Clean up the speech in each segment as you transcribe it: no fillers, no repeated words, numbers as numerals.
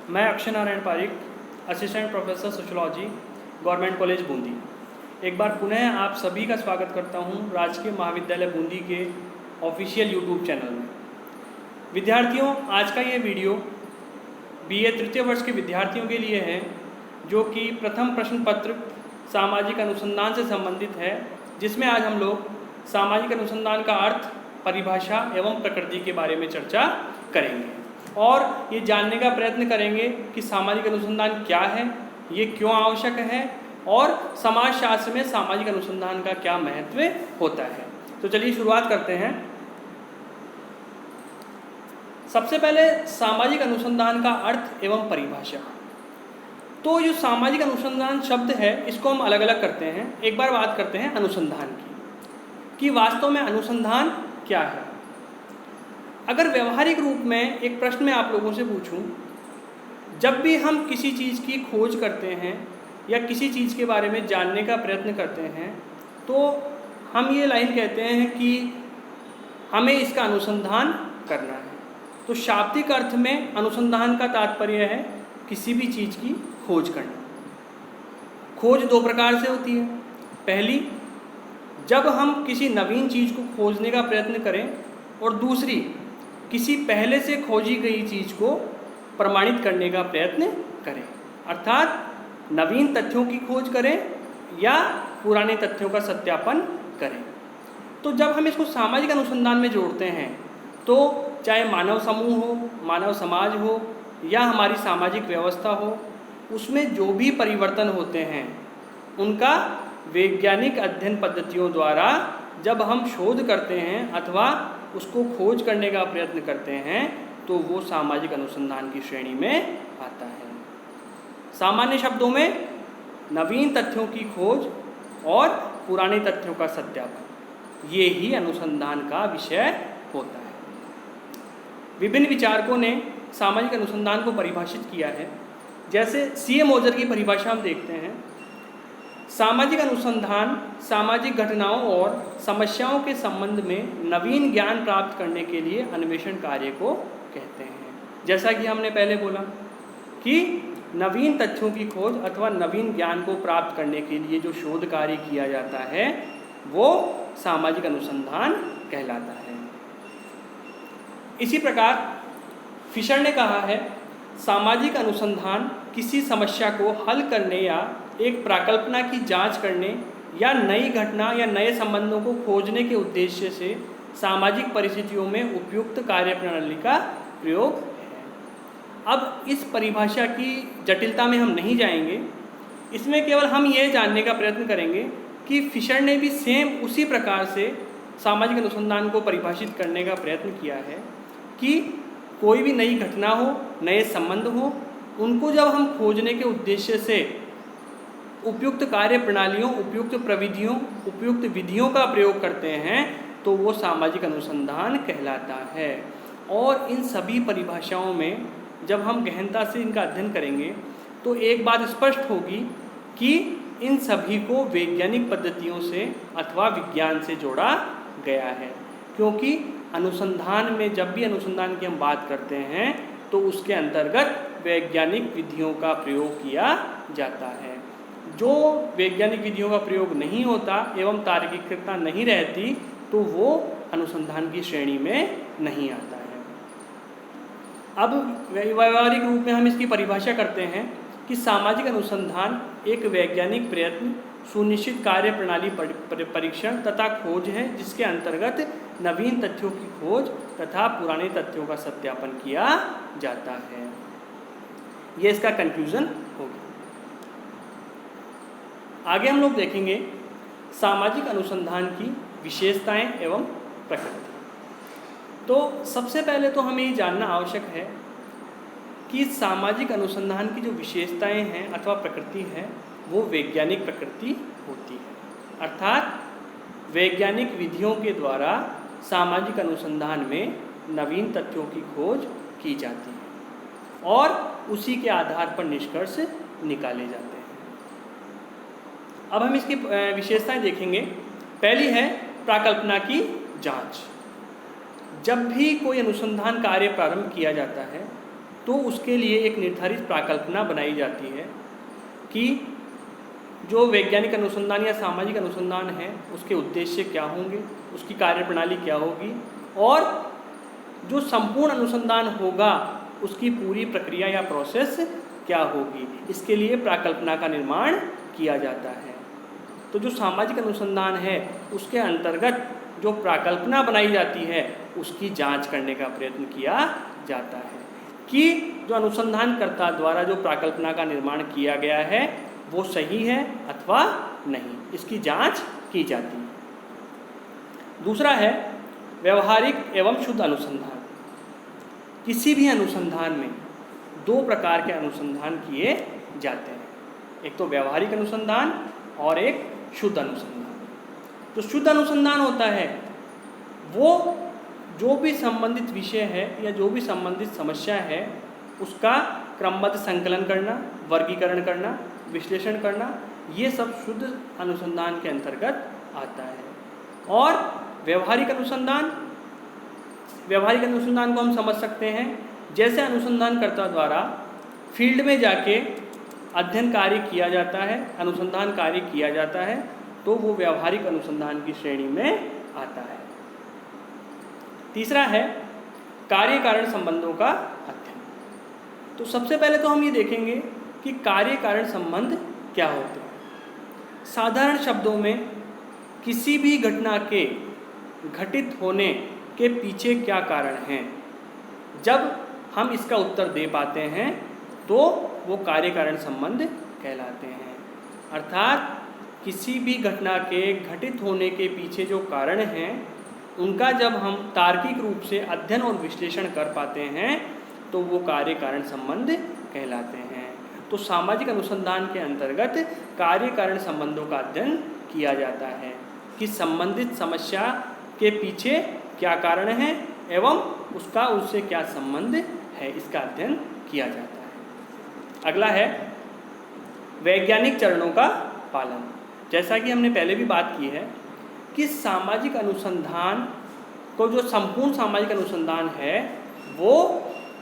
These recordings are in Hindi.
मैं Akshay Narayan Pareek, assistant professor sociology, government college Bundi. एक बार पुनः आप सभी का स्वागत करता हूं राजकीय महाविद्यालय बूंदी के ऑफिशियल यूट्यूब चैनल में। विद्यार्थियों, आज का ये वीडियो बीए तृतीय वर्ष के विद्यार्थियों के लिए है, जो कि प्रथम प्रश्न पत्र सामाजिक अनुसंधान से संबंधित है, जिसमें आज हम लोग सामाजिक अनुसंधान का अर्थ, परिभाषा एवं प्रकृति के बारे में चर्चा करेंगे और ये जानने का प्रयत्न करेंगे कि सामाजिक अनुसंधान क्या है, ये क्यों आवश्यक है और समाजशास्त्र में सामाजिक अनुसंधान का क्या महत्व होता है। तो चलिए शुरुआत करते हैं। सबसे पहले सामाजिक अनुसंधान का अर्थ एवं परिभाषा। तो जो सामाजिक अनुसंधान शब्द है, इसको हम अलग अलग करते हैं। एक बार बात करते हैं अनुसंधान की कि वास्तव में अनुसंधान क्या है। अगर व्यवहारिक रूप में एक प्रश्न मैं आप लोगों से पूछूं, जब भी हम किसी चीज़ की खोज करते हैं या किसी चीज़ के बारे में जानने का प्रयत्न करते हैं, तो हम ये लाइन कहते हैं कि हमें इसका अनुसंधान करना है। तो शाब्दिक अर्थ में अनुसंधान का तात्पर्य है किसी भी चीज़ की खोज करना। खोज दो प्रकार से होती है। पहली, जब हम किसी नवीन चीज़ को खोजने का प्रयत्न करें, और दूसरी, किसी पहले से खोजी गई चीज़ को प्रमाणित करने का प्रयत्न करें, अर्थात नवीन तथ्यों की खोज करें या पुराने तथ्यों का सत्यापन करें। तो जब हम इसको सामाजिक अनुसंधान में जोड़ते हैं, तो चाहे मानव समूह हो, मानव समाज हो या हमारी सामाजिक व्यवस्था हो, उसमें जो भी परिवर्तन होते हैं उनका वैज्ञानिक अध्ययन पद्धतियों द्वारा जब हम शोध करते हैं अथवा उसको खोज करने का प्रयत्न करते हैं, तो वो सामाजिक अनुसंधान की श्रेणी में आता है। सामान्य शब्दों में नवीन तथ्यों की खोज और पुराने तथ्यों का सत्यापन, ये ही अनुसंधान का विषय होता है। विभिन्न विचारकों ने सामाजिक अनुसंधान को परिभाषित किया है। जैसे सी ए मोजर की परिभाषा हम देखते हैं। सामाजिक अनुसंधान सामाजिक घटनाओं और समस्याओं के संबंध में नवीन ज्ञान प्राप्त करने के लिए अन्वेषण कार्य को कहते हैं। जैसा कि हमने पहले बोला कि नवीन तथ्यों की खोज अथवा नवीन ज्ञान को प्राप्त करने के लिए जो शोध कार्य किया जाता है, वो सामाजिक अनुसंधान कहलाता है। इसी प्रकार फिशर ने कहा है, सामाजिक अनुसंधान किसी समस्या को हल करने या एक प्राकल्पना की जांच करने या नई घटना या नए संबंधों को खोजने के उद्देश्य से सामाजिक परिस्थितियों में उपयुक्त कार्यप्रणाली का प्रयोग है। अब इस परिभाषा की जटिलता में हम नहीं जाएंगे। इसमें केवल हम ये जानने का प्रयत्न करेंगे कि फिशर ने भी सेम उसी प्रकार से सामाजिक अनुसंधान को परिभाषित करने का प्रयत्न किया है कि कोई भी नई घटना हो, नए संबंध हो, उनको जब हम खोजने के उद्देश्य से उपयुक्त कार्य प्रणालियों, उपयुक्त प्रविधियों, उपयुक्त विधियों का प्रयोग करते हैं, तो वो सामाजिक अनुसंधान कहलाता है। और इन सभी परिभाषाओं में जब हम गहनता से इनका अध्ययन करेंगे, तो एक बात स्पष्ट होगी कि इन सभी को वैज्ञानिक पद्धतियों से अथवा विज्ञान से जोड़ा गया है। क्योंकि अनुसंधान में जब भी अनुसंधान की हम बात करते हैं, तो उसके अंतर्गत वैज्ञानिक विधियों का प्रयोग किया जाता है। जो वैज्ञानिक विधियों का प्रयोग नहीं होता एवं तार्किकता नहीं रहती, तो वो अनुसंधान की श्रेणी में नहीं आता है। अब व्यावहारिक रूप में हम इसकी परिभाषा करते हैं कि सामाजिक अनुसंधान एक वैज्ञानिक प्रयत्न, सुनिश्चित कार्य प्रणाली परीक्षण तथा खोज है, जिसके अंतर्गत नवीन तथ्यों की खोज तथा पुराने तथ्यों का सत्यापन किया जाता है। ये इसका कंक्लूजन होगा। आगे हम लोग देखेंगे सामाजिक अनुसंधान की विशेषताएं एवं प्रकृति। तो सबसे पहले तो हमें ये जानना आवश्यक है कि सामाजिक अनुसंधान की जो विशेषताएं हैं अथवा प्रकृति है, वो वैज्ञानिक प्रकृति होती है। अर्थात वैज्ञानिक विधियों के द्वारा सामाजिक अनुसंधान में नवीन तथ्यों की खोज की जाती है और उसी के आधार पर निष्कर्ष निकाले जाते हैं। अब हम इसकी विशेषताएं देखेंगे। पहली है प्राकल्पना की जांच। जब भी कोई अनुसंधान कार्य प्रारंभ किया जाता है, तो उसके लिए एक निर्धारित प्राकल्पना बनाई जाती है कि जो वैज्ञानिक अनुसंधान या सामाजिक अनुसंधान है उसके उद्देश्य क्या होंगे, उसकी कार्यप्रणाली क्या होगी, और जो संपूर्ण अनुसंधान होगा उसकी पूरी प्रक्रिया या प्रोसेस क्या होगी। इसके लिए प्राकल्पना का निर्माण किया जाता है। तो जो सामाजिक अनुसंधान है उसके अंतर्गत जो प्राकल्पना बनाई जाती है उसकी जांच करने का प्रयत्न किया जाता है कि जो अनुसंधानकर्ता द्वारा जो प्राकल्पना का निर्माण किया गया है वो सही है अथवा नहीं, इसकी जांच की जाती है। दूसरा है व्यवहारिक एवं शुद्ध अनुसंधान। किसी भी अनुसंधान में दो प्रकार के अनुसंधान किए जाते हैं, एक तो व्यवहारिक अनुसंधान और एक शुद्ध अनुसंधान। तो शुद्ध अनुसंधान होता है वो जो भी संबंधित विषय है या जो भी संबंधित समस्या है उसका क्रमबद्ध संकलन करना, वर्गीकरण करना, विश्लेषण करना, ये सब शुद्ध अनुसंधान के अंतर्गत आता है। और व्यवहारिक अनुसंधान को हम समझ सकते हैं जैसे अनुसंधानकर्ता द्वारा फील्ड में जाके अध्ययन कार्य किया जाता है, अनुसंधान कार्य किया जाता है, तो वो व्यवहारिक अनुसंधान की श्रेणी में आता है। तीसरा है कार्य कारण संबंधों का अध्ययन। तो सबसे पहले तो हम ये देखेंगे कि कार्य कारण संबंध क्या होते हैं। साधारण शब्दों में किसी भी घटना के घटित होने के पीछे क्या कारण हैं, जब हम इसका उत्तर दे पाते हैं तो वो कार्य कारण संबंध कहलाते हैं। अर्थात किसी भी घटना के घटित होने के पीछे जो कारण हैं उनका जब हम तार्किक रूप से अध्ययन और विश्लेषण कर पाते हैं तो वो कार्य कारण संबंध कहलाते हैं। तो सामाजिक अनुसंधान के अंतर्गत कार्य कारण संबंधों का अध्ययन किया जाता है कि संबंधित समस्या के पीछे क्या कारण है एवं उसका उससे क्या संबंध है, इसका अध्ययन किया जाता है। अगला है वैज्ञानिक चरणों का पालन। जैसा कि हमने पहले भी बात की है कि सामाजिक अनुसंधान को जो संपूर्ण सामाजिक अनुसंधान है वो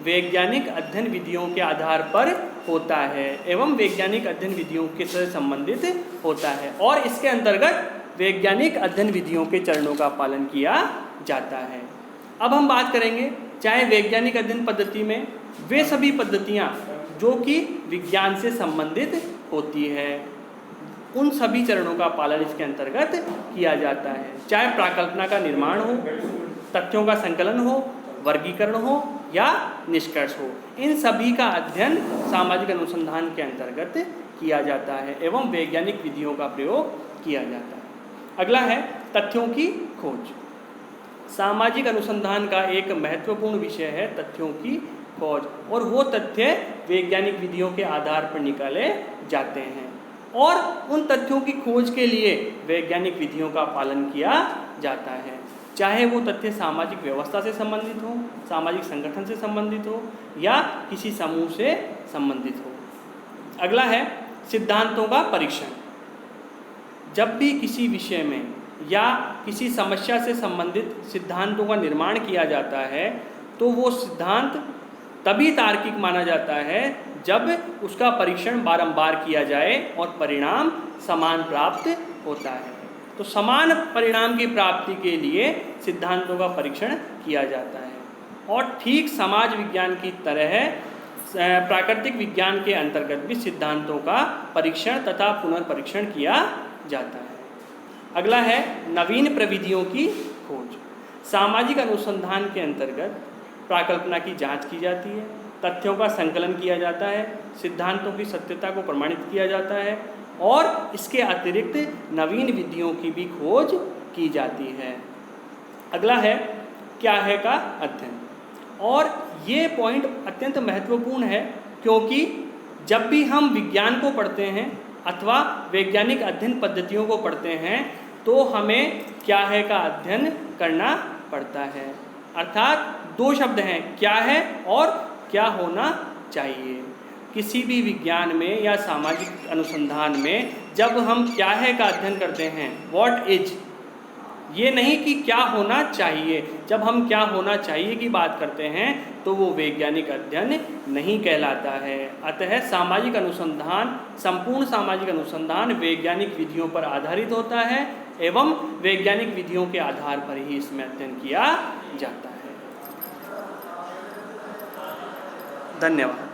वैज्ञानिक अध्ययन विधियों के आधार पर होता है एवं वैज्ञानिक अध्ययन विधियों के से संबंधित होता है और इसके अंतर्गत वैज्ञानिक अध्ययन विधियों के चरणों का पालन किया जाता है। अब हम बात करेंगे चाहे वैज्ञानिक अध्ययन पद्धति में वे सभी पद्धतियाँ जो कि विज्ञान से संबंधित होती है उन सभी चरणों का पालन इसके अंतर्गत किया जाता है। चाहे प्राकल्पना का निर्माण हो, तथ्यों का संकलन हो, वर्गीकरण हो या निष्कर्ष हो, इन सभी का अध्ययन सामाजिक अनुसंधान के अंतर्गत किया जाता है एवं वैज्ञानिक विधियों का प्रयोग किया जाता है। अगला है तथ्यों की खोज। सामाजिक अनुसंधान का एक महत्वपूर्ण विषय है तथ्यों की खोज और वो तथ्य वैज्ञानिक विधियों के आधार पर निकाले जाते हैं और उन तथ्यों की खोज के लिए वैज्ञानिक विधियों का पालन किया जाता है। चाहे वो तथ्य सामाजिक व्यवस्था से संबंधित हो, सामाजिक संगठन से संबंधित हो या किसी समूह से संबंधित हो। अगला है सिद्धांतों का परीक्षण। जब भी किसी विषय में या किसी समस्या से संबंधित सिद्धांतों का निर्माण किया जाता है तो वो सिद्धांत तभी तार्किक माना जाता है जब उसका परीक्षण बारंबार किया जाए और परिणाम समान प्राप्त होता है। तो समान परिणाम की प्राप्ति के लिए सिद्धांतों का परीक्षण किया जाता है और ठीक समाज विज्ञान की तरह प्राकृतिक विज्ञान के अंतर्गत भी सिद्धांतों का परीक्षण तथा पुनर्परीक्षण किया जाता है। अगला है नवीन प्रविधियों की खोज। सामाजिक अनुसंधान के अंतर्गत प्राकल्पना की जांच की जाती है, तथ्यों का संकलन किया जाता है, सिद्धांतों की सत्यता को प्रमाणित किया जाता है और इसके अतिरिक्त नवीन विधियों की भी खोज की जाती है। अगला है क्या है का अध्ययन और ये पॉइंट अत्यंत महत्वपूर्ण है क्योंकि जब भी हम विज्ञान को पढ़ते हैं अथवा वैज्ञानिक अध्ययन पद्धतियों को पढ़ते हैं तो हमें क्या है का अध्ययन करना पड़ता है। अर्थात दो शब्द हैं, क्या है और क्या होना चाहिए। किसी भी विज्ञान में या सामाजिक अनुसंधान में जब हम क्या है का अध्ययन करते हैं, व्हाट इज, ये नहीं कि क्या होना चाहिए। जब हम क्या होना चाहिए की बात करते हैं तो वो वैज्ञानिक अध्ययन नहीं कहलाता है। अतः सामाजिक अनुसंधान, संपूर्ण सामाजिक अनुसंधान वैज्ञानिक विधियों पर आधारित होता है एवं वैज्ञानिक विधियों के आधार पर ही इसमें अध्ययन किया जाता है। धन्यवाद।